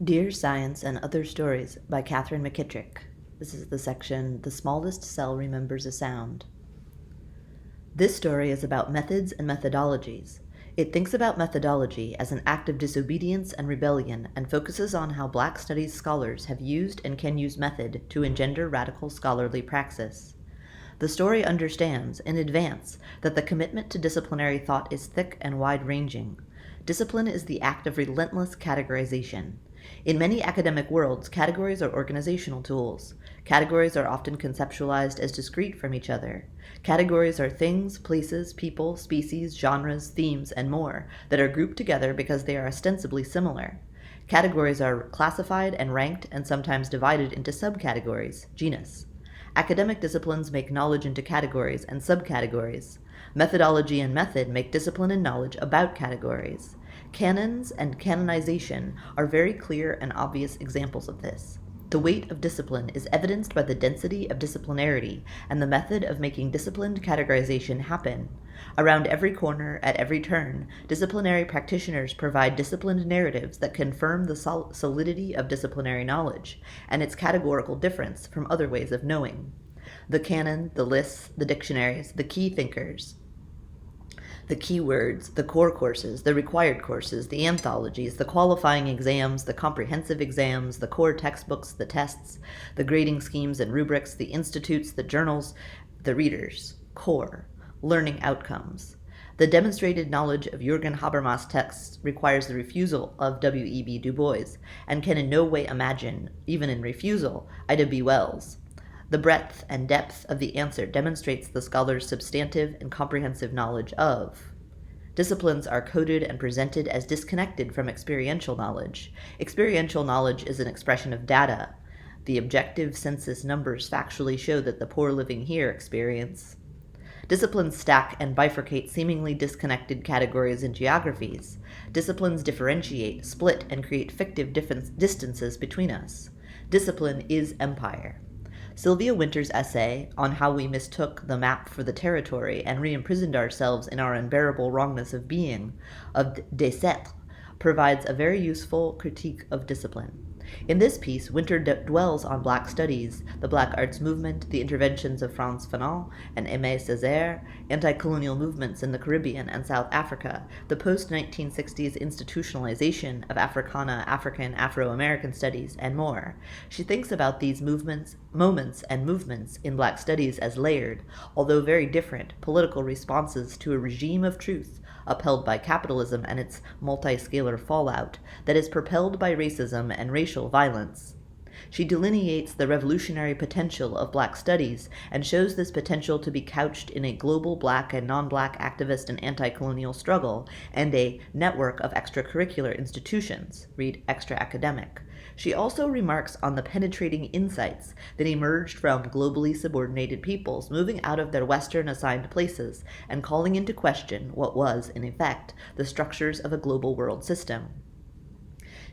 Dear Science and Other Stories by Katherine MCKITTRIck. This is the section, The Smallest Cell Remembers a Sound. This story is about methods and methodologies. It thinks about methodology as an act of disobedience and rebellion and focuses on how Black Studies scholars have used and can use method to engender radical scholarly praxis. The story understands, in advance, that the commitment to disciplinary thought is thick and wide-ranging. Discipline is the act of relentless categorization. In many academic worlds, categories are organizational tools. Categories are often conceptualized as discrete from each other. Categories are things, places, people, species, genres, themes, and more that are grouped together because they are ostensibly similar. Categories are classified and ranked and sometimes divided into subcategories, genus. Academic disciplines make knowledge into categories and subcategories. Methodology and method make discipline and knowledge about categories. Canons and canonization are very clear and obvious examples of this. The weight of discipline is evidenced by the density of disciplinarity and the method of making disciplined categorization happen. Around every corner, at every turn, disciplinary practitioners provide disciplined narratives that confirm the solidity of disciplinary knowledge and its categorical difference from other ways of knowing. The canon, the lists, the dictionaries, the key thinkers, the keywords, the core courses, the required courses, the anthologies, the qualifying exams, the comprehensive exams, the core textbooks, the tests, the grading schemes and rubrics, the institutes, the journals, the readers, core, learning outcomes. The demonstrated knowledge of Jürgen Habermas' texts requires the refusal of W.E.B. Du Bois, and can in no way imagine, even in refusal, Ida B. Wells. The breadth and depth of the answer demonstrates the scholar's substantive and comprehensive knowledge of. Disciplines are coded and presented as disconnected from experiential knowledge. Experiential knowledge is an expression of data. The objective census numbers factually show that the poor living here experience. Disciplines stack and bifurcate seemingly disconnected categories and geographies. Disciplines differentiate, split, and create fictive distances between us. Discipline is empire. Sylvia Wynter's essay on how we mistook the map for the territory and re-imprisoned ourselves in our unbearable wrongness of being, of d'être, provides a very useful critique of discipline. In this piece, Wynter dwells on Black studies, the Black arts movement, the interventions of Frantz Fanon and Aimé Césaire, anti-colonial movements in the Caribbean and South Africa, the post-1960s institutionalization of Africana, African, Afro-American studies, and more. She thinks about these moments and movements in Black studies as layered, although very different, political responses to a regime of truth upheld by capitalism and its multi-scalar fallout that is propelled by racism and racial violence. She delineates the revolutionary potential of Black studies and shows this potential to be couched in a global Black and non-Black activist and anti-colonial struggle and a network of extracurricular institutions, read extra-academic. She also remarks on the penetrating insights that emerged from globally subordinated peoples moving out of their Western assigned places and calling into question what was, in effect, the structures of a global world system.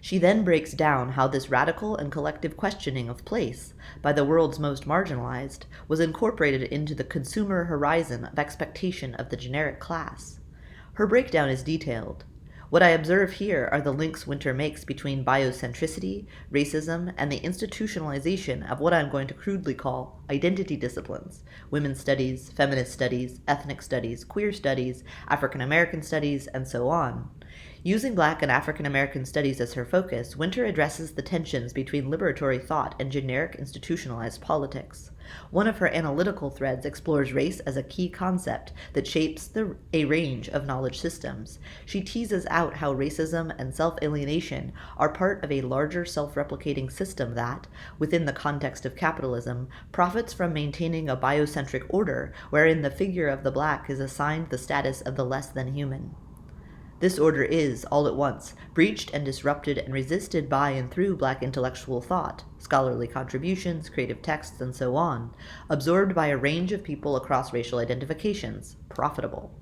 She then breaks down how this radical and collective questioning of place by the world's most marginalized was incorporated into the consumer horizon of expectation of the generic class. Her breakdown is detailed. What I observe here are the links Wynter makes between biocentricity, racism, and the institutionalization of what I'm going to crudely call identity disciplines: women's studies, feminist studies, ethnic studies, queer studies, African American studies, and so on. Using Black and African American studies as her focus, Wynter addresses the tensions between liberatory thought and generic institutionalized politics. One of her analytical threads explores race as a key concept that shapes a range of knowledge systems. She teases out how racism and self-alienation are part of a larger self-replicating system that, within the context of capitalism, profits from maintaining a biocentric order wherein the figure of the Black is assigned the status of the less than human. This order is, all at once, breached and disrupted and resisted by and through Black intellectual thought, scholarly contributions, creative texts, and so on, absorbed by a range of people across racial identifications, profitable.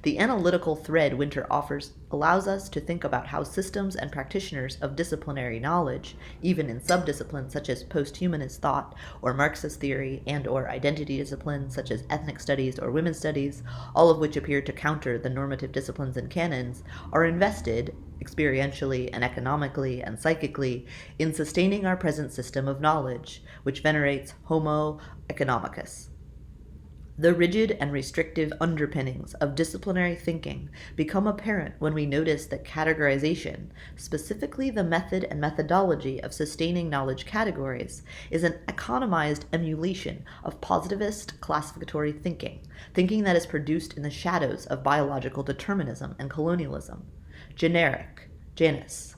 The analytical thread Winter offers allows us to think about how systems and practitioners of disciplinary knowledge, even in subdisciplines such as posthumanist thought or Marxist theory and or identity disciplines such as ethnic studies or women's studies, all of which appear to counter the normative disciplines and canons, are invested, experientially and economically and psychically, in sustaining our present system of knowledge, which venerates Homo economicus. The rigid and restrictive underpinnings of disciplinary thinking become apparent when we notice that categorization, specifically the method and methodology of sustaining knowledge categories, is an economized emulation of positivist classificatory thinking that is produced in the shadows of biological determinism and colonialism. Generic, Janus.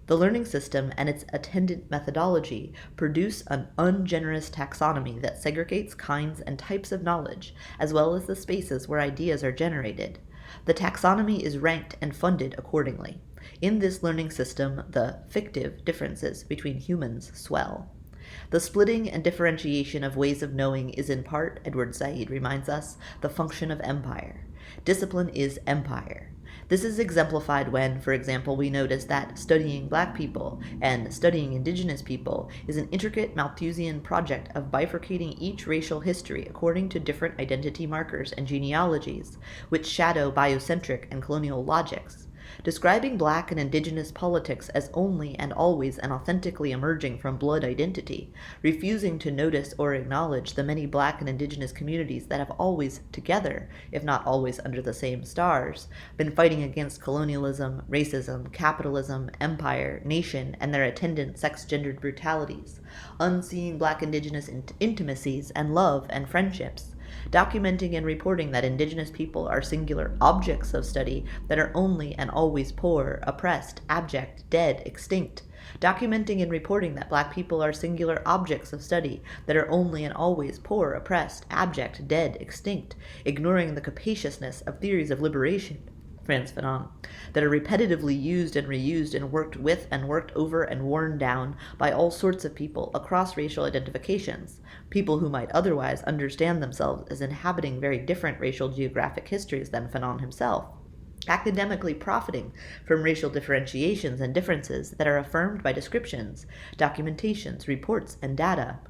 The learning system and its attendant methodology produce an ungenerous taxonomy that segregates kinds and types of knowledge, as well as the spaces where ideas are generated. The taxonomy is ranked and funded accordingly. In this learning system, the fictive differences between humans swell. The splitting and differentiation of ways of knowing is in part, Edward Said reminds us, the function of empire. Discipline is empire. This is exemplified when, for example, we notice that studying black people and studying indigenous people is an intricate Malthusian project of bifurcating each racial history according to different identity markers and genealogies, which shadow biocentric and colonial logics. Describing black and indigenous politics as only and always and authentically emerging from blood identity, refusing to notice or acknowledge the many black and indigenous communities that have always together, if not always under the same stars, been fighting against colonialism, racism, capitalism, empire, nation, and their attendant sex-gendered brutalities, unseeing black indigenous intimacies and love and friendships, documenting and reporting that indigenous people are singular objects of study that are only and always poor, oppressed, abject, dead, extinct, documenting and reporting that black people are singular objects of study that are only and always poor, oppressed, abject, dead, extinct, ignoring the capaciousness of theories of liberation, Frantz Fanon, that are repetitively used and reused and worked with and worked over and worn down by all sorts of people across racial identifications, people who might otherwise understand themselves as inhabiting very different racial geographic histories than Fanon himself, academically profiting from racial differentiations and differences that are affirmed by descriptions, documentations, reports, and data,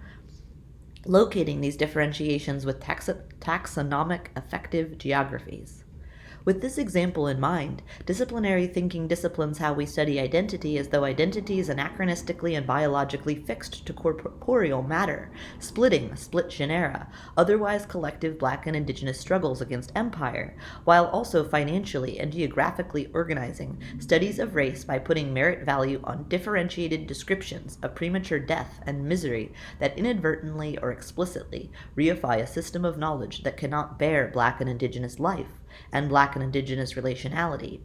locating these differentiations with taxonomic effective geographies. With this example in mind, disciplinary thinking disciplines how we study identity as though identity is anachronistically and biologically fixed to corporeal matter, splitting split genera, otherwise collective black and indigenous struggles against empire, while also financially and geographically organizing studies of race by putting merit value on differentiated descriptions of premature death and misery that inadvertently or explicitly reify a system of knowledge that cannot bear black and indigenous life and black and indigenous relationality.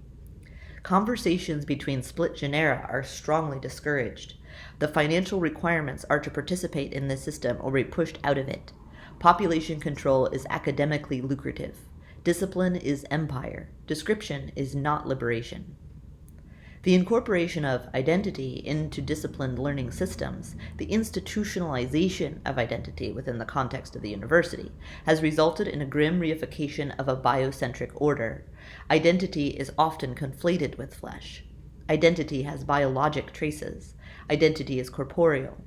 Conversations between split genera are strongly discouraged. The financial requirements are to participate in this system or be pushed out of it. Population control is academically lucrative. Discipline is empire. Description is not liberation. The incorporation of identity into disciplined learning systems, the institutionalization of identity within the context of the university, has resulted in a grim reification of a biocentric order. Identity is often conflated with flesh. Identity has biologic traces. Identity is corporeal.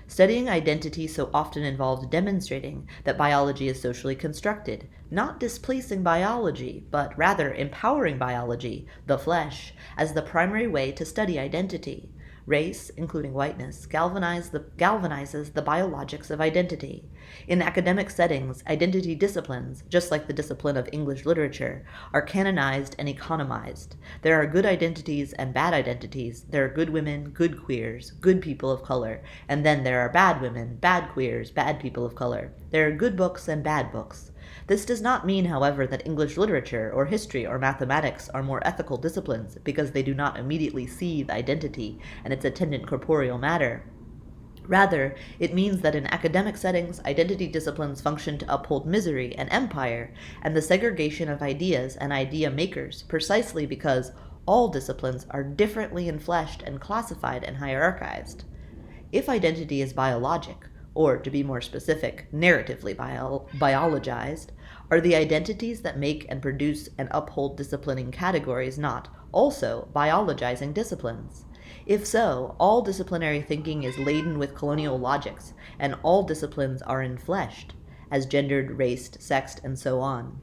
Studying identity so often involves demonstrating that biology is socially constructed, not displacing biology, but rather empowering biology, the flesh, as the primary way to study identity. Race, including whiteness, galvanizes the biologics of identity. In academic settings, identity disciplines, just like the discipline of English literature, are canonized and economized. There are good identities and bad identities. There are good women, good queers, good people of color, and then there are bad women, bad queers, bad people of color. There are good books and bad books. This does not mean, however, that English literature or history or mathematics are more ethical disciplines because they do not immediately see the identity and its attendant corporeal matter. Rather, it means that in academic settings, identity disciplines function to uphold misery and empire and the segregation of ideas and idea makers precisely because all disciplines are differently enfleshed and classified and hierarchized. If identity is biologic, or to be more specific, narratively biologized, are the identities that make and produce and uphold disciplining categories not also biologizing disciplines? If so, all disciplinary thinking is laden with colonial logics, and all disciplines are enfleshed, as gendered, raced, sexed, and so on.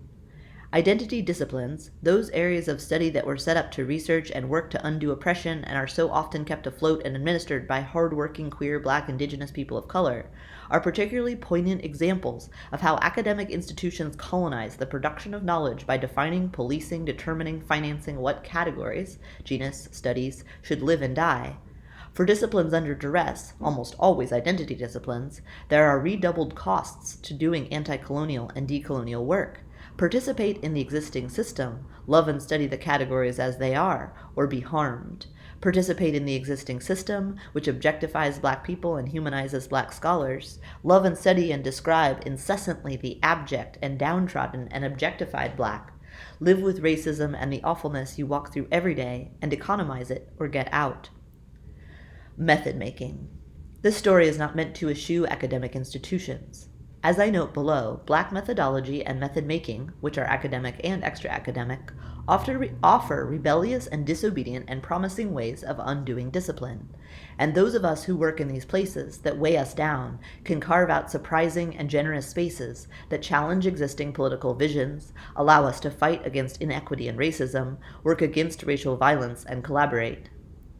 Identity disciplines, those areas of study that were set up to research and work to undo oppression and are so often kept afloat and administered by hard-working queer, Black, Indigenous people of color, are particularly poignant examples of how academic institutions colonize the production of knowledge by defining, policing, determining, financing what categories, genus, studies, should live and die. For disciplines under duress, almost always identity disciplines, there are redoubled costs to doing anti-colonial and decolonial work. Participate in the existing system, love and study the categories as they are, or be harmed. Participate in the existing system, which objectifies Black people and humanizes Black scholars. Love and study and describe incessantly the abject and downtrodden and objectified Black. Live with racism and the awfulness you walk through every day, and economize it or get out. Method making. This story is not meant to eschew academic institutions. As I note below, Black methodology and method making, which are academic and extra-academic, offer rebellious and disobedient and promising ways of undoing discipline. And those of us who work in these places that weigh us down can carve out surprising and generous spaces that challenge existing political visions, allow us to fight against inequity and racism, work against racial violence, and collaborate.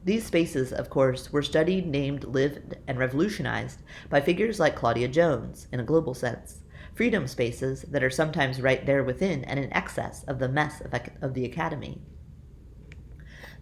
These spaces, of course, were studied, named, lived, and revolutionized by figures like Claudia Jones, in a global sense, freedom spaces that are sometimes right there within and in excess of the mess of the academy.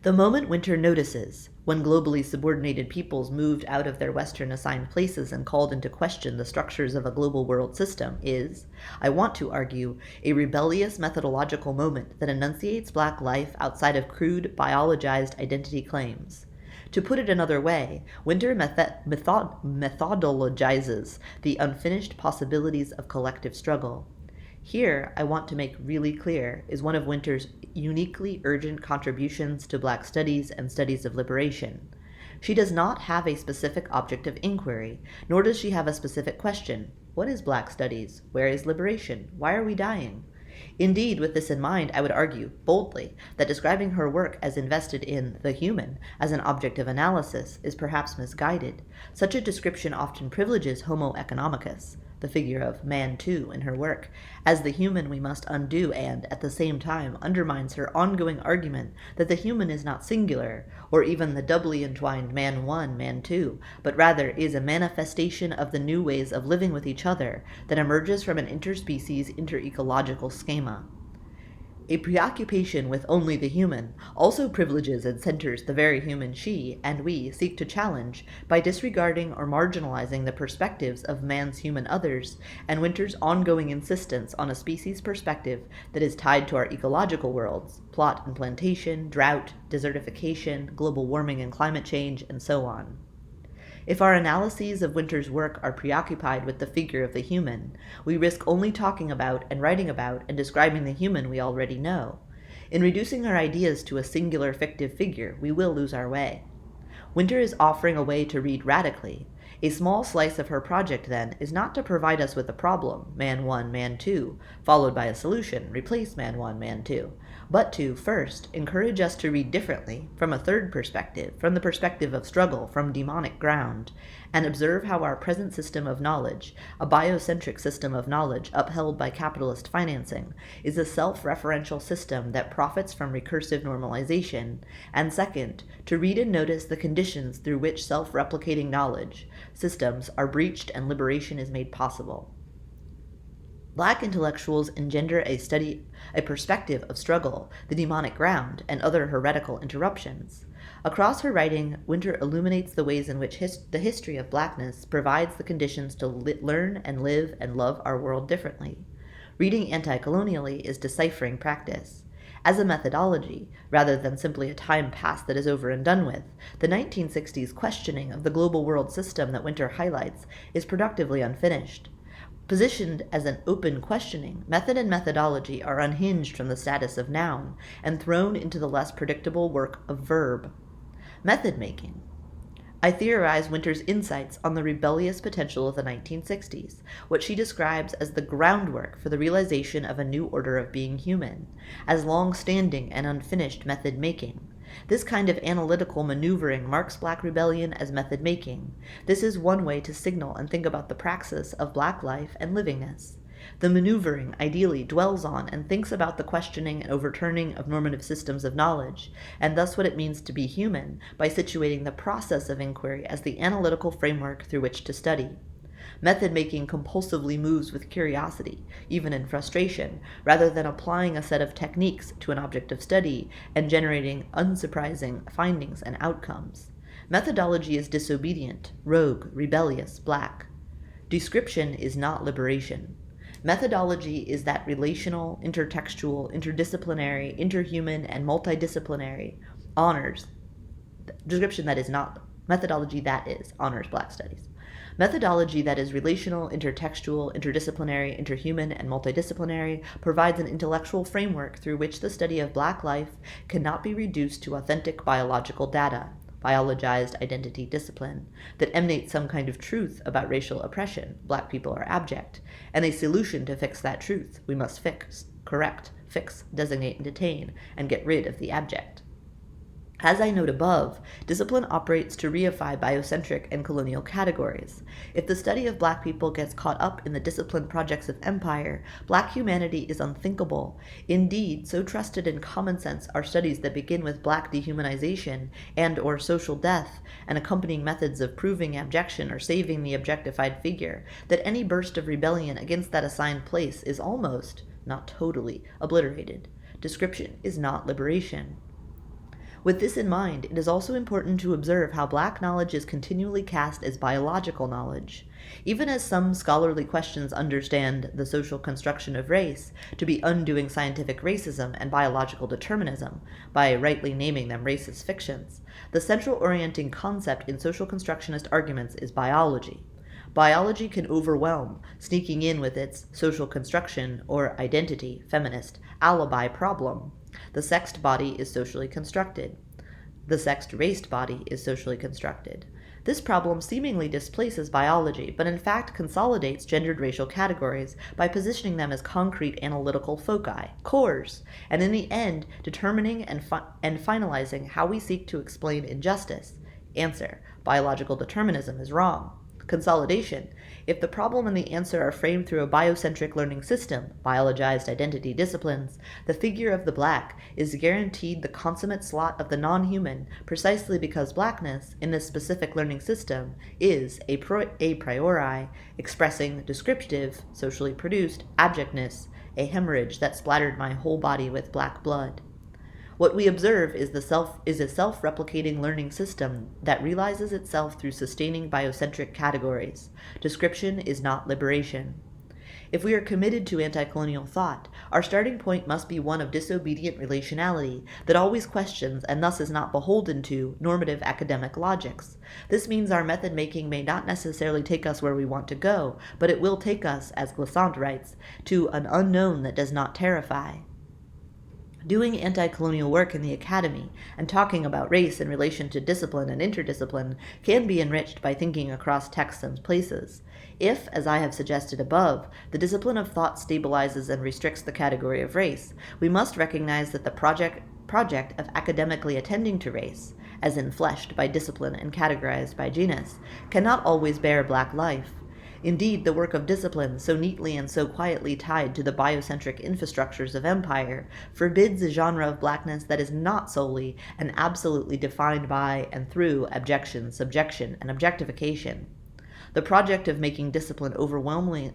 The moment Winter notices, when globally subordinated peoples moved out of their Western assigned places and called into question the structures of a global world system, is, I want to argue, a rebellious methodological moment that enunciates Black life outside of crude, biologized identity claims. To put it another way, Winter methodologizes the unfinished possibilities of collective struggle. Here, I want to make really clear, is one of Winter's uniquely urgent contributions to Black studies and studies of liberation. She does not have a specific object of inquiry, nor does she have a specific question. What is Black studies? Where is liberation? Why are we dying? Indeed, with this in mind, I would argue, boldly, that describing her work as invested in the human as an object of analysis is perhaps misguided. Such a description often privileges Homo economicus, the figure of man too in her work, as the human we must undo, and, at the same time, undermines her ongoing argument that the human is not singular, or even the doubly entwined man one, man two, but rather is a manifestation of the new ways of living with each other that emerges from an interspecies interecological schema. A preoccupation with only the human also privileges and centers the very human she and we seek to challenge by disregarding or marginalizing the perspectives of man's human others and Winter's ongoing insistence on a species perspective that is tied to our ecological worlds, plot and plantation, drought, desertification, global warming and climate change, and so on. If our analyses of Winter's work are preoccupied with the figure of the human, we risk only talking about and writing about and describing the human we already know. In reducing our ideas to a singular fictive figure, we will lose our way. Winter is offering a way to read radically. A small slice of her project, then, is not to provide us with a problem, man one, man two, followed by a solution, replace man one, man two, but to, first, encourage us to read differently, from a third perspective, from the perspective of struggle, from demonic ground, and observe how our present system of knowledge, a biocentric system of knowledge upheld by capitalist financing, is a self-referential system that profits from recursive normalization, and second, to read and notice the conditions through which self-replicating knowledge systems are breached and liberation is made possible. Black intellectuals engender a perspective of struggle, the demonic ground, and other heretical interruptions. Across her writing, Winter illuminates the ways in which the history of Blackness provides the conditions to learn and live and love our world differently. Reading anti-colonially is deciphering practice. As a methodology, rather than simply a time past that is over and done with, the 1960s questioning of the global world system that Winter highlights is productively unfinished. Positioned as an open questioning, method and methodology are unhinged from the status of noun and thrown into the less predictable work of verb. Method making. I theorize Winter's insights on the rebellious potential of the 1960s, what she describes as the groundwork for the realization of a new order of being human, as long-standing and unfinished method making. This kind of analytical maneuvering marks Black rebellion as method making. This is one way to signal and think about the praxis of Black life and livingness. The maneuvering ideally dwells on and thinks about the questioning and overturning of normative systems of knowledge, and thus what it means to be human, by situating the process of inquiry as the analytical framework through which to study. Method making compulsively moves with curiosity, even in frustration, rather than applying a set of techniques to an object of study and generating unsurprising findings and outcomes. Methodology is disobedient, rogue, rebellious, Black. Description is not liberation. Methodology is that relational, intertextual, interdisciplinary, interhuman, and multidisciplinary honors. Description that is not methodology that is honors Black studies. Methodology that is relational, intertextual, interdisciplinary, interhuman, and multidisciplinary provides an intellectual framework through which the study of Black life cannot be reduced to authentic biological data, biologized identity discipline, that emanates some kind of truth about racial oppression, Black people are abject, and a solution to fix that truth. We must fix, correct, fix, designate, and detain, and get rid of the abject. As I note above, discipline operates to reify biocentric and colonial categories. If the study of Black people gets caught up in the disciplined projects of empire, Black humanity is unthinkable. Indeed, so trusted in common sense are studies that begin with Black dehumanization and or social death, and accompanying methods of proving abjection or saving the objectified figure, that any burst of rebellion against that assigned place is almost, not totally, obliterated. Description is not liberation. With this in mind, it is also important to observe how Black knowledge is continually cast as biological knowledge. Even as some scholarly questions understand the social construction of race to be undoing scientific racism and biological determinism, by rightly naming them racist fictions, the central orienting concept in social constructionist arguments is biology. Biology can overwhelm, sneaking in with its social construction or identity, feminist, alibi problem. The sexed body is socially constructed. The sexed-raced body is socially constructed. This problem seemingly displaces biology, but in fact consolidates gendered racial categories by positioning them as concrete analytical foci, cores, and in the end determining and finalizing how we seek to explain injustice. Answer: biological determinism is wrong. Consolidation: if the problem and the answer are framed through a biocentric learning system, biologized identity disciplines, the figure of the Black is guaranteed the consummate slot of the non-human precisely because Blackness, in this specific learning system, is a priori expressing descriptive, socially produced, abjectness, a hemorrhage that splattered my whole body with Black blood. What we observe is a self-replicating learning system that realizes itself through sustaining biocentric categories. Description is not liberation. If we are committed to anti-colonial thought, our starting point must be one of disobedient relationality that always questions and thus is not beholden to normative academic logics. This means our method making may not necessarily take us where we want to go, but it will take us, as Glissant writes, to an unknown that does not terrify. Doing anti-colonial work in the academy and talking about race in relation to discipline and interdiscipline can be enriched by thinking across texts and places. If, as I have suggested above, the discipline of thought stabilizes and restricts the category of race, we must recognize that the project of academically attending to race, as enfleshed by discipline and categorized by genus, cannot always bear Black life. Indeed, the work of discipline, so neatly and so quietly tied to the biocentric infrastructures of empire, forbids a genre of Blackness that is not solely and absolutely defined by and through abjection, subjection, and objectification. The project of making discipline overwhelmingly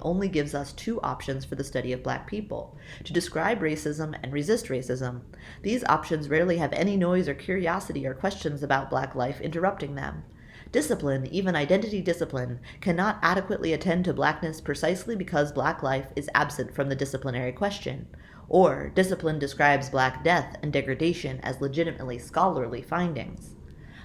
only gives us two options for the study of Black people: to describe racism and resist racism. These options rarely have any noise or curiosity or questions about Black life interrupting them. Discipline, even identity discipline, cannot adequately attend to Blackness precisely because Black life is absent from the disciplinary question. Or, discipline describes Black death and degradation as legitimately scholarly findings.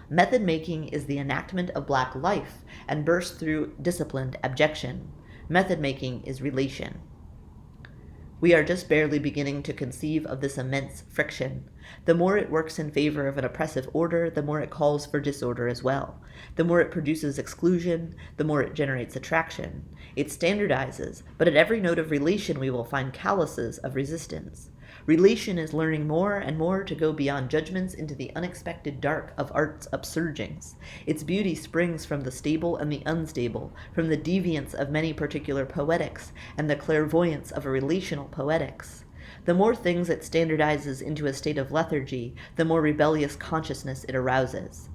Method making is the enactment of Black life and bursts through disciplined abjection. Method making is relation. We are just barely beginning to conceive of this immense friction. The more it works in favor of an oppressive order, the more it calls for disorder as well. The more it produces exclusion, the more it generates attraction. It standardizes, but at every note of relation we will find calluses of resistance. Relation is learning more and more to go beyond judgments into the unexpected dark of art's upsurgings. Its beauty springs from the stable and the unstable, from the deviance of many particular poetics and the clairvoyance of a relational poetics. The more things it standardizes into a state of lethargy, the more rebellious consciousness it arouses.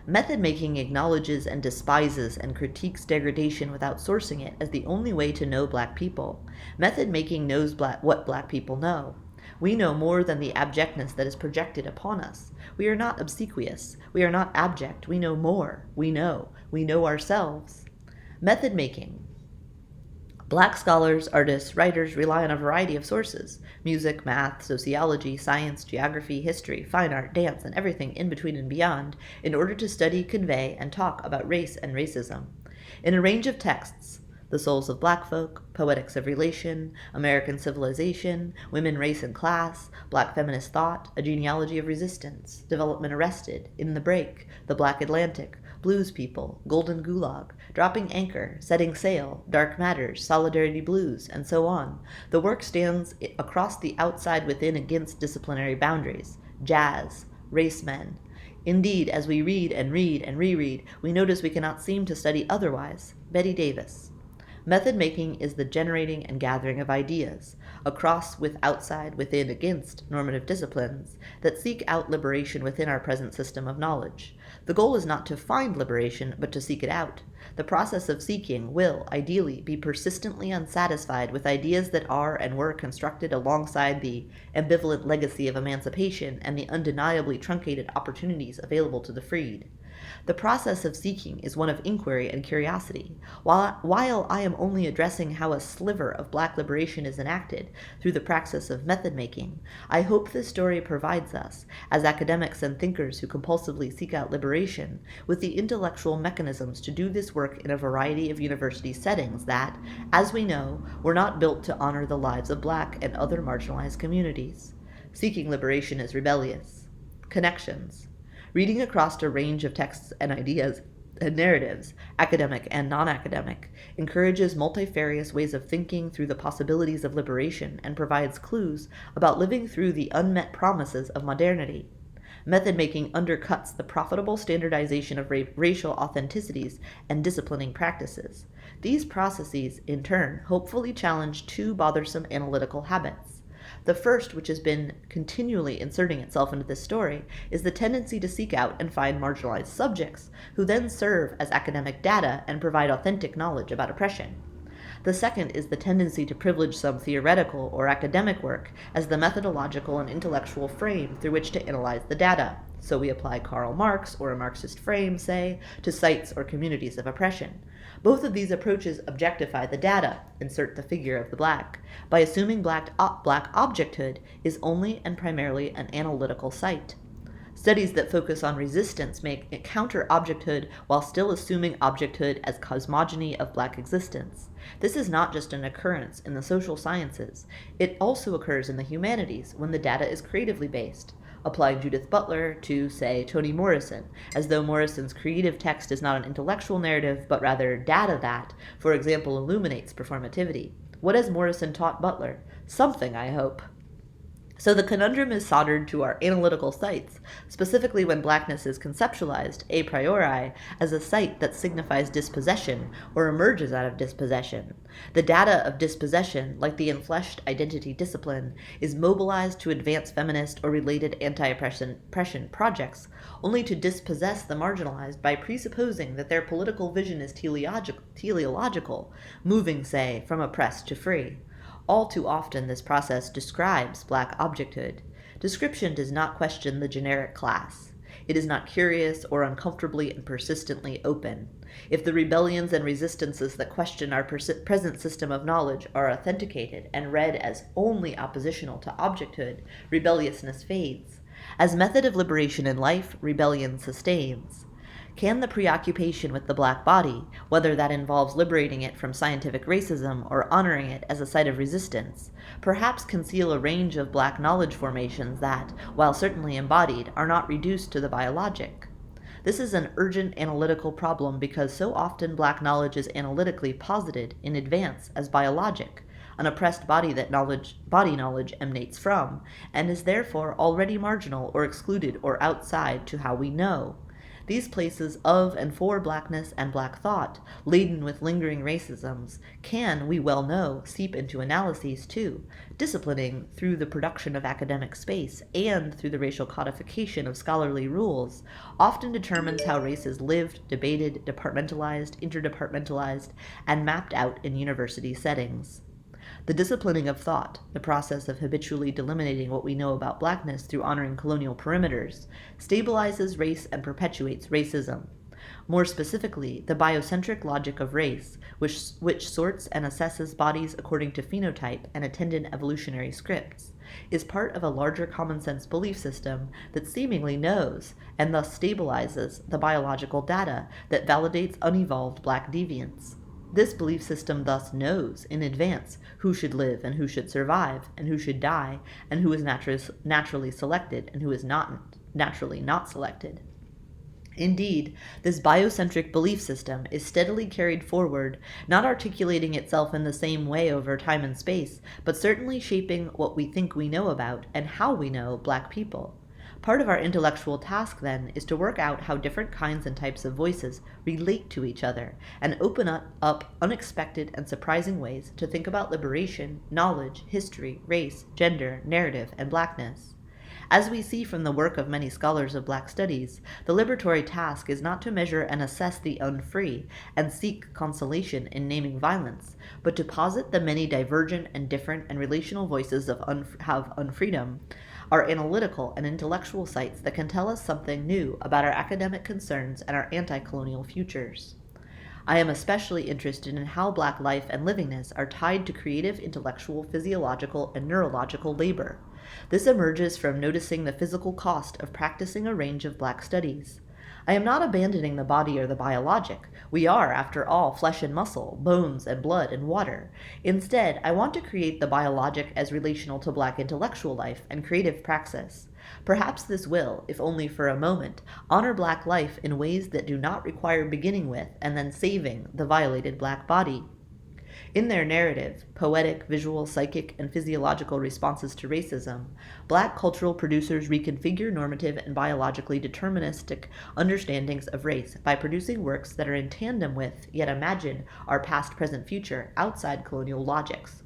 Method-making acknowledges and despises and critiques degradation without sourcing it as the only way to know black people. Method-making knows what black people know. We know more than the abjectness that is projected upon us. We are not obsequious. We are not abject. We know more. We know. We know ourselves. Method-making. Black scholars, artists, writers rely on a variety of sources: music, math, sociology, science, geography, history, fine art, dance, and everything in between and beyond, in order to study, convey, and talk about race and racism. In a range of texts, The Souls of Black Folk, Poetics of Relation, American Civilization, Women, Race, and Class, Black Feminist Thought, A Genealogy of Resistance, Development Arrested, In the Break, The Black Atlantic, Blues People, Golden Gulag, Dropping Anchor, Setting Sail, Dark Matters, Solidarity Blues, and so on. The work stands across the outside within against disciplinary boundaries. Jazz, race men. Indeed, as we read and read and reread, we notice we cannot seem to study otherwise. Betty Davis. Method-making is the generating and gathering of ideas, across, with, outside, within, against normative disciplines that seek out liberation within our present system of knowledge. The goal is not to find liberation, but to seek it out. The process of seeking will, ideally, be persistently unsatisfied with ideas that are and were constructed alongside the ambivalent legacy of emancipation and the undeniably truncated opportunities available to the freed. The process of seeking is one of inquiry and curiosity. While I am only addressing how a sliver of black liberation is enacted through the praxis of method-making, I hope this story provides us, as academics and thinkers who compulsively seek out liberation, with the intellectual mechanisms to do this work in a variety of university settings that, as we know, were not built to honor the lives of black and other marginalized communities. Seeking liberation is rebellious. Connections. Reading across a range of texts and ideas and narratives, academic and non-academic, encourages multifarious ways of thinking through the possibilities of liberation and provides clues about living through the unmet promises of modernity. Method-making undercuts the profitable standardization of racial authenticities and disciplining practices. These processes, in turn, hopefully challenge two bothersome analytical habits. The first, which has been continually inserting itself into this story, is the tendency to seek out and find marginalized subjects, who then serve as academic data and provide authentic knowledge about oppression. The second is the tendency to privilege some theoretical or academic work as the methodological and intellectual frame through which to analyze the data. So we apply Karl Marx, or a Marxist frame, say, to sites or communities of oppression. Both of these approaches objectify the data, insert the figure of the black, by assuming black objecthood is only and primarily an analytical site. Studies that focus on resistance make counter objecthood while still assuming objecthood as cosmogony of black existence. This is not just an occurrence in the social sciences. It also occurs in the humanities when the data is creatively based. Applying Judith Butler to, say, Toni Morrison, as though Morrison's creative text is not an intellectual narrative, but rather data that, for example, illuminates performativity. What has Morrison taught Butler? Something, I hope. So the conundrum is soldered to our analytical sites, specifically when blackness is conceptualized, a priori, as a site that signifies dispossession or emerges out of dispossession. The data of dispossession, like the enfleshed identity discipline, is mobilized to advance feminist or related anti-oppression projects, only to dispossess the marginalized by presupposing that their political vision is teleological, moving, say, from oppressed to free. All too often this process describes black objecthood. Description does not question the generic class. It is not curious or uncomfortably and persistently open. If the rebellions and resistances that question our present system of knowledge are authenticated and read as only oppositional to objecthood, rebelliousness fades. As method of liberation in life, rebellion sustains. Can the preoccupation with the black body, whether that involves liberating it from scientific racism or honoring it as a site of resistance, perhaps conceal a range of black knowledge formations that, while certainly embodied, are not reduced to the biologic? This is an urgent analytical problem because so often black knowledge is analytically posited in advance as biologic, an oppressed body that body knowledge emanates from, and is therefore already marginal or excluded or outside to how we know. These places of and for blackness and black thought, laden with lingering racisms, can, we well know, seep into analyses too, disciplining through the production of academic space and through the racial codification of scholarly rules, often determines how race is lived, debated, departmentalized, interdepartmentalized, and mapped out in university settings. The disciplining of thought, the process of habitually delimiting what we know about blackness through honoring colonial perimeters, stabilizes race and perpetuates racism. More specifically, the biocentric logic of race, which sorts and assesses bodies according to phenotype and attendant evolutionary scripts, is part of a larger common sense belief system that seemingly knows, and thus stabilizes, the biological data that validates unevolved black deviance. This belief system thus knows in advance who should live and who should survive and who should die and who is naturally selected and who is not naturally not selected. Indeed, this biocentric belief system is steadily carried forward, not articulating itself in the same way over time and space, but certainly shaping what we think we know about and how we know black people. Part of our intellectual task, then, is to work out how different kinds and types of voices relate to each other, and open up unexpected and surprising ways to think about liberation, knowledge, history, race, gender, narrative, and blackness. As we see from the work of many scholars of black studies, the liberatory task is not to measure and assess the unfree and seek consolation in naming violence, but to posit the many divergent and different and relational voices of unfreedom, are analytical and intellectual sites that can tell us something new about our academic concerns and our anti-colonial futures. I am especially interested in how black life and livingness are tied to creative, intellectual, physiological, and neurological labor. This emerges from noticing the physical cost of practicing a range of black studies. I am not abandoning the body or the biologic. We are, after all, flesh and muscle, bones and blood and water. Instead, I want to create the biologic as relational to black intellectual life and creative praxis. Perhaps this will, if only for a moment, honor black life in ways that do not require beginning with and then saving the violated black body. In their narrative, poetic, visual, psychic, and physiological responses to racism, black cultural producers reconfigure normative and biologically deterministic understandings of race by producing works that are in tandem with, yet imagine, our past, present, future outside colonial logics.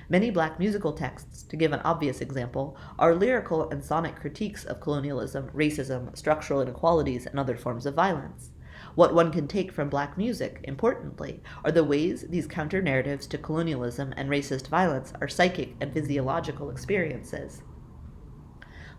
Many black musical texts, to give an obvious example, are lyrical and sonic critiques of colonialism, racism, structural inequalities, and other forms of violence. What one can take from black music, importantly, are the ways these counter-narratives to colonialism and racist violence are psychic and physiological experiences.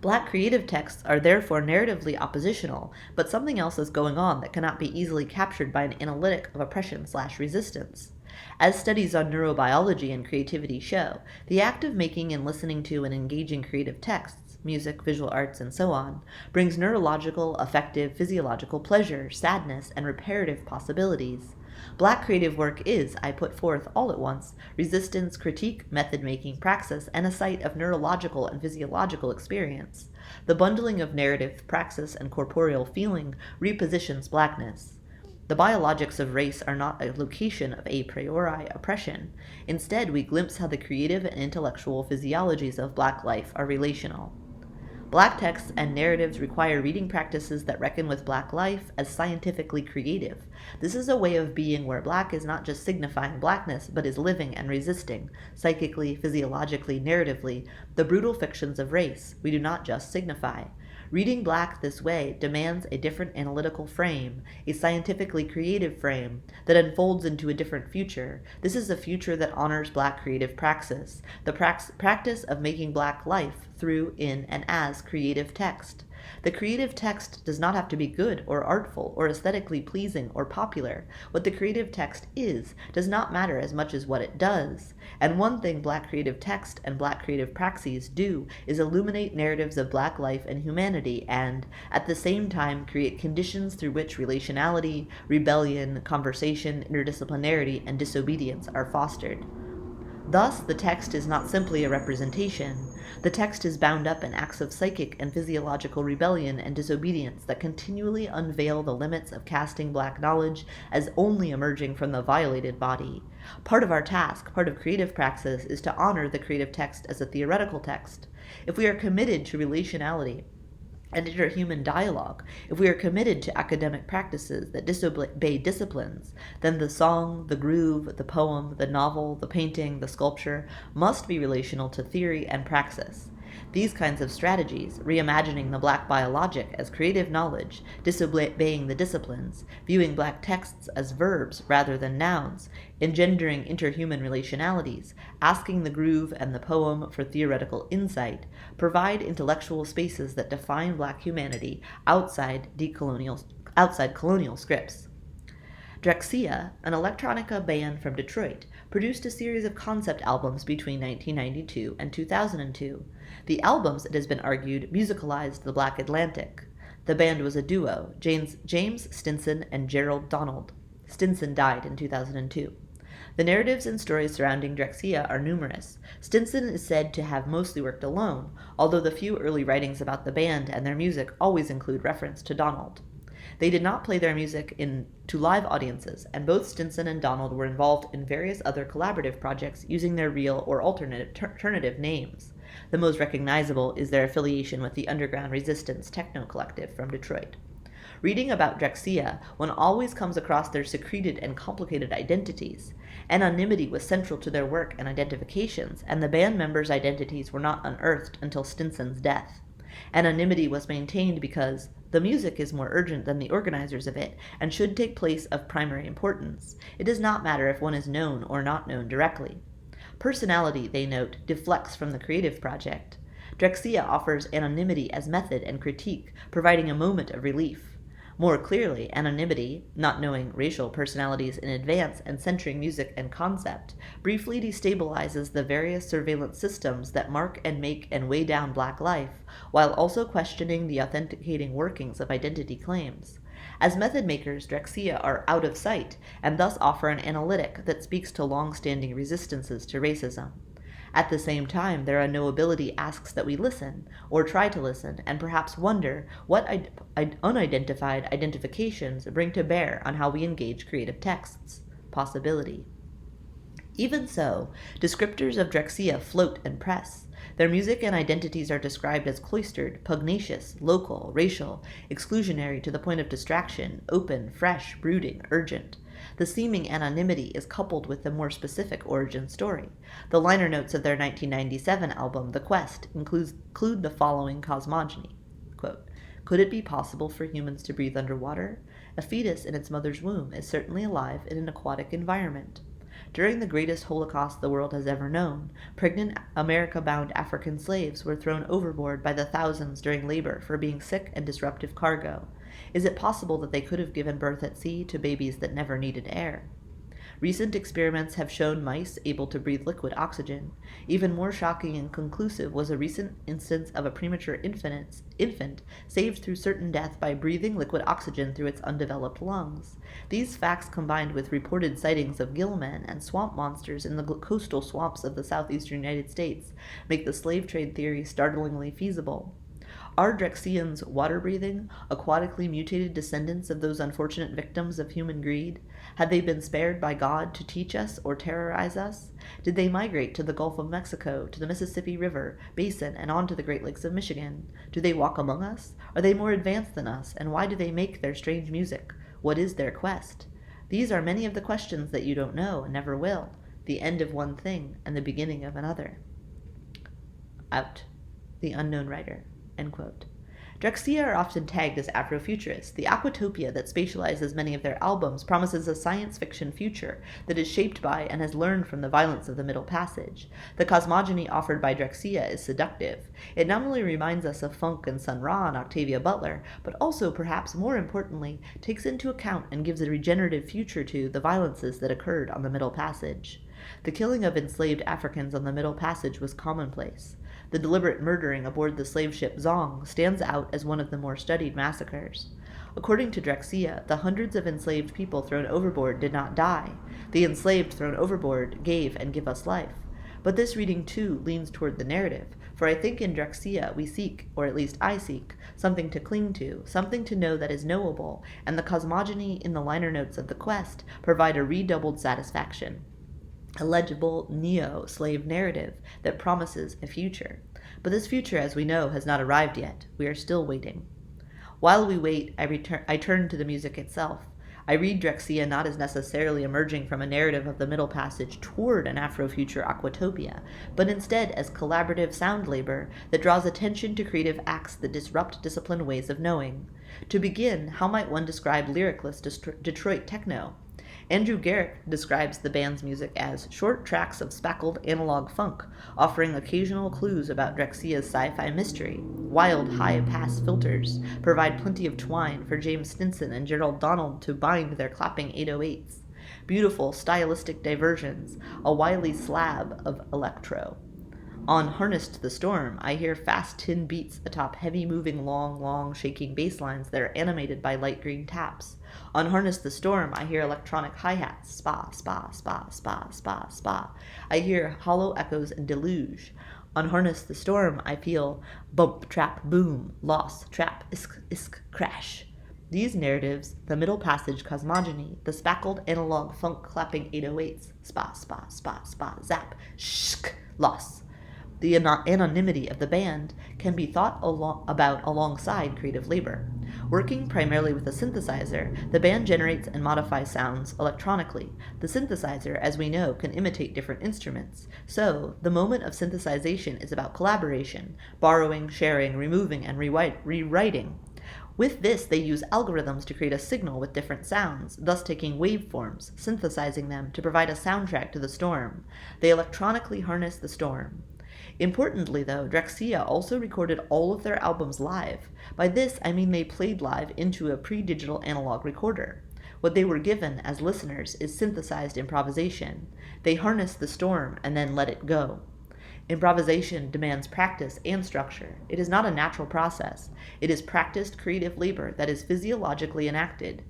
Black creative texts are therefore narratively oppositional, but something else is going on that cannot be easily captured by an analytic of oppression/resistance. As studies on neurobiology and creativity show, the act of making and listening to and engaging creative texts, music, visual arts, and so on, brings neurological, affective, physiological pleasure, sadness, and reparative possibilities. Black creative work is, I put forth all at once, resistance, critique, method-making, praxis, and a site of neurological and physiological experience. The bundling of narrative, praxis, and corporeal feeling repositions blackness. The biologics of race are not a location of a priori oppression. Instead, we glimpse how the creative and intellectual physiologies of black life are relational. Black texts and narratives require reading practices that reckon with black life as scientifically creative. This is a way of being where black is not just signifying blackness, but is living and resisting, psychically, physiologically, narratively, the brutal fictions of race. We do not just signify. Reading black this way demands a different analytical frame, a scientifically creative frame, that unfolds into a different future. This is a future that honors black creative praxis, the practice of making black life through, in, and as creative text. The creative text does not have to be good or artful or aesthetically pleasing or popular. What the creative text is does not matter as much as what it does. And one thing Black creative text and Black creative praxis do is illuminate narratives of Black life and humanity and, at the same time, create conditions through which relationality, rebellion, conversation, interdisciplinarity, and disobedience are fostered. Thus, the text is not simply a representation. The text is bound up in acts of psychic and physiological rebellion and disobedience that continually unveil the limits of casting Black knowledge as only emerging from the violated body. Part of our task, part of creative praxis, is to honor the creative text as a theoretical text. If we are committed to relationality and interhuman dialogue, if we are committed to academic practices that disobey disciplines, then the song, the groove, the poem, the novel, the painting, the sculpture must be relational to theory and praxis. These kinds of strategies, reimagining the Black biologic as creative knowledge, disobeying the disciplines, viewing Black texts as verbs rather than nouns, engendering interhuman relationalities, asking the groove and the poem for theoretical insight, provide intellectual spaces that define Black humanity outside colonial scripts. Drexciya, an electronica band from Detroit, produced a series of concept albums between 1992 and 2002. The albums, it has been argued, musicalized the Black Atlantic. The band was a duo, James Stinson and Gerald Donald. Stinson died in 2002. The narratives and stories surrounding Drexciya are numerous. Stinson is said to have mostly worked alone, although the few early writings about the band and their music always include reference to Donald. They did not play their music to live audiences, and both Stinson and Donald were involved in various other collaborative projects using their real or alternative names. The most recognizable is their affiliation with the underground resistance techno collective from Detroit. Reading about Drexciya, one always comes across their secreted and complicated identities. Anonymity was central to their work and identifications, and the band members' identities were not unearthed until Stinson's death. Anonymity was maintained because the music is more urgent than the organizers of it and should take place of primary importance. It does not matter if one is known or not known directly. Personality, they note, deflects from the creative project. Drexciya offers anonymity as method and critique, providing a moment of relief. More clearly, anonymity, not knowing racial personalities in advance and centering music and concept, briefly destabilizes the various surveillance systems that mark and make and weigh down Black life, while also questioning the authenticating workings of identity claims. As method makers, Drexciya are out of sight, and thus offer an analytic that speaks to long-standing resistances to racism. At the same time, their unknowability asks that we listen, or try to listen, and perhaps wonder what unidentified identifications bring to bear on how we engage creative texts. Possibility. Even so, descriptors of Drexciya float and press. Their music and identities are described as cloistered, pugnacious, local, racial, exclusionary to the point of distraction, open, fresh, brooding, urgent. The seeming anonymity is coupled with the more specific origin story. The liner notes of their 1997 album, The Quest, include the following cosmogony. Quote, "Could it be possible for humans to breathe underwater? A fetus in its mother's womb is certainly alive in an aquatic environment. During the greatest Holocaust the world has ever known, pregnant America-bound African slaves were thrown overboard by the thousands during labor for being sick and disruptive cargo. Is it possible that they could have given birth at sea to babies that never needed air? Recent experiments have shown mice able to breathe liquid oxygen. Even more shocking and conclusive was a recent instance of a premature infant saved through certain death by breathing liquid oxygen through its undeveloped lungs. These facts, combined with reported sightings of gillmen and swamp monsters in the coastal swamps of the southeastern United States, make the slave trade theory startlingly feasible. Are Drexciyans water-breathing, aquatically mutated descendants of those unfortunate victims of human greed? Had they been spared by God to teach us or terrorize us? Did they migrate to the Gulf of Mexico, to the Mississippi River basin, and on to the Great Lakes of Michigan? Do they walk among us? Are they more advanced than us, and why do they make their strange music? What is their quest? These are many of the questions that you don't know and never will, the end of one thing and the beginning of another." Out. The Unknown Writer. End quote. Drexciya are often tagged as Afrofuturists. The Aquatopia that spatializes many of their albums promises a science fiction future that is shaped by and has learned from the violence of the Middle Passage. The cosmogony offered by Drexciya is seductive. It not only reminds us of Funk and Sun Ra and Octavia Butler, but also, perhaps more importantly, takes into account and gives a regenerative future to the violences that occurred on the Middle Passage. The killing of enslaved Africans on the Middle Passage was commonplace. The deliberate murdering aboard the slave ship Zong stands out as one of the more studied massacres. According to Drexciya, the hundreds of enslaved people thrown overboard did not die. The enslaved thrown overboard gave and give us life. But this reading too leans toward the narrative, for I think in Drexciya we seek, or at least I seek, something to cling to, something to know that is knowable, and the cosmogony in the liner notes of the quest provide a redoubled satisfaction. A legible neo-slave narrative that promises a future. But this future, as we know, has not arrived yet. We are still waiting. While we wait, I turn to the music itself. I read Drexciya not as necessarily emerging from a narrative of the Middle Passage toward an Afrofuture Aquatopia, but instead as collaborative sound labor that draws attention to creative acts that disrupt disciplined ways of knowing. To begin, how might one describe lyricless Detroit techno? Andrew Garrick describes the band's music as short tracks of spackled analog funk, offering occasional clues about Drexciya's sci-fi mystery. Wild high-pass filters provide plenty of twine for James Stinson and Gerald Donald to bind their clapping 808s. Beautiful stylistic diversions, a wily slab of electro. On Harness to the Storm, I hear fast tin beats atop heavy-moving, long, shaking bass lines that are animated by light green taps. On Harness the Storm, I hear electronic hi-hats, spa, spa, spa, spa, spa, spa. I hear hollow echoes and deluge. On Harness the Storm, I feel bump, trap, boom, loss, trap, isk, isk, crash. These narratives, the Middle Passage cosmogony, the spackled analog funk clapping 808s, spa, spa, spa, spa, zap, shk, loss. The anonymity of the band can be thought about alongside creative labor. Working primarily with a synthesizer, the band generates and modifies sounds electronically. The synthesizer, as we know, can imitate different instruments. So, the moment of synthesization is about collaboration, borrowing, sharing, removing, and rewriting. With this, they use algorithms to create a signal with different sounds, thus taking waveforms, synthesizing them to provide a soundtrack to the storm. They electronically harness the storm. Importantly, though, Drexciya also recorded all of their albums live. By this, I mean they played live into a pre-digital analog recorder. What they were given as listeners is synthesized improvisation. They harness the storm and then let it go. Improvisation demands practice and structure. It is not a natural process. It is practiced creative labor that is physiologically enacted.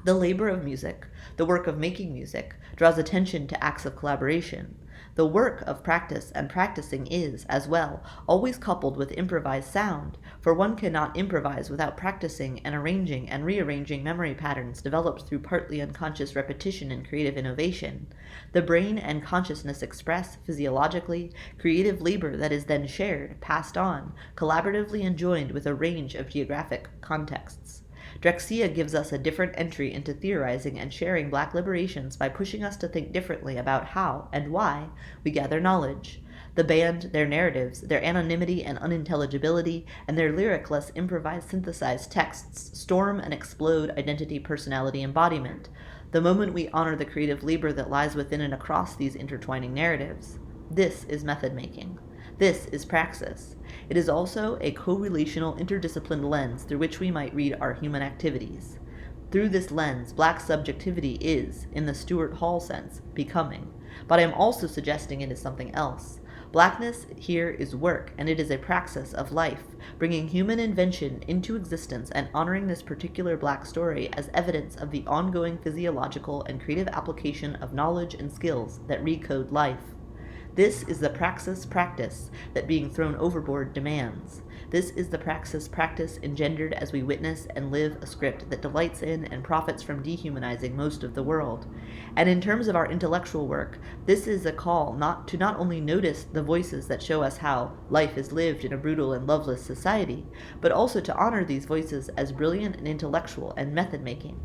The labor of music, the work of making music, draws attention to acts of collaboration. The work of practice and practicing is, as well, always coupled with improvised sound, for one cannot improvise without practicing and arranging and rearranging memory patterns developed through partly unconscious repetition and creative innovation. The brain and consciousness express, physiologically, creative labor that is then shared, passed on, collaboratively enjoined with a range of geographic contexts. Drexciya gives us a different entry into theorizing and sharing Black liberations by pushing us to think differently about how and why we gather knowledge. The band, their narratives, their anonymity and unintelligibility, and their lyricless, improvised, synthesized texts storm and explode identity, personality, embodiment. The moment we honor the creative labor that lies within and across these intertwining narratives. This is method making. This is praxis. It is also a co-relational interdisciplined lens through which we might read our human activities. Through this lens, Black subjectivity is, in the Stuart Hall sense, becoming. But I am also suggesting it is something else. Blackness here is work, and it is a praxis of life, bringing human invention into existence and honoring this particular Black story as evidence of the ongoing physiological and creative application of knowledge and skills that recode life. This is the praxis practice that being thrown overboard demands. This is the praxis practice engendered as we witness and live a script that delights in and profits from dehumanizing most of the world. And in terms of our intellectual work, this is a call not only notice the voices that show us how life is lived in a brutal and loveless society, but also to honor these voices as brilliant and intellectual and method-making.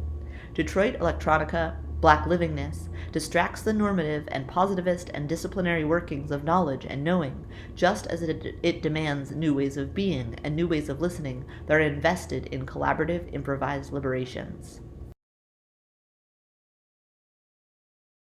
Detroit electronica Black livingness distracts the normative and positivist and disciplinary workings of knowledge and knowing, just as it demands new ways of being and new ways of listening that are invested in collaborative, improvised liberations.